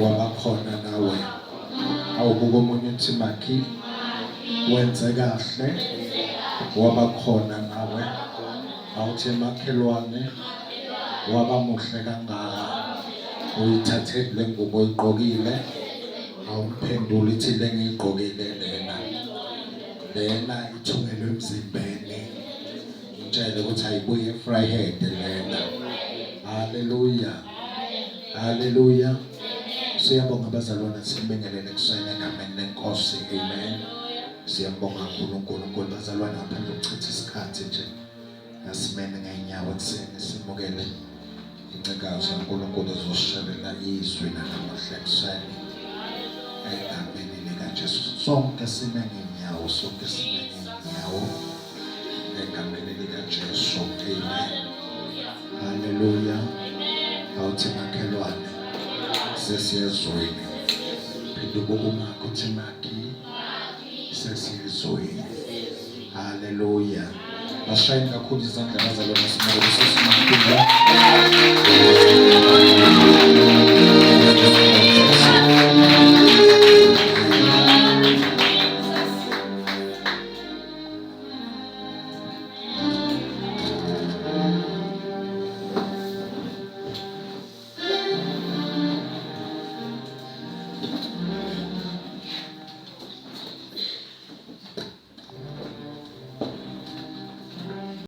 wabakhona nawe awubuka omunye uthi Makhi wenze kahle wabakhona nawe awuthi makhelwane waba muhle kangaka uyithathe le ngubo oyigqokile awumphendula ithi le ngiyigqokile lena ithungelwe emzimbeni ngitshele ukuthi ayibuye eFryhead lena. Haleluya haleluya. Siyabonga abazalwane sibingelele kusayina egameni lenkosi. Amen. Siyabonga uNkulunkulu bazalwane ngaphandle kokuchitha isikhathi nje asimene ngeenyawo ekseni simukele incikazi kaNkulunkulu ezoshalela izwi namuhla ekseni egameni likaJesu. Sonke sime ngeenyawo sonke sime ngeenyawo egameni likaJesu. Amen. Haleluya. Awuthi makhelwane sesiyezweni phinde kukumakho uthi Makhi sesiyezweni. Haleluya. Bashayini kakhulu izandla bazalwane simukele sesimakhulu.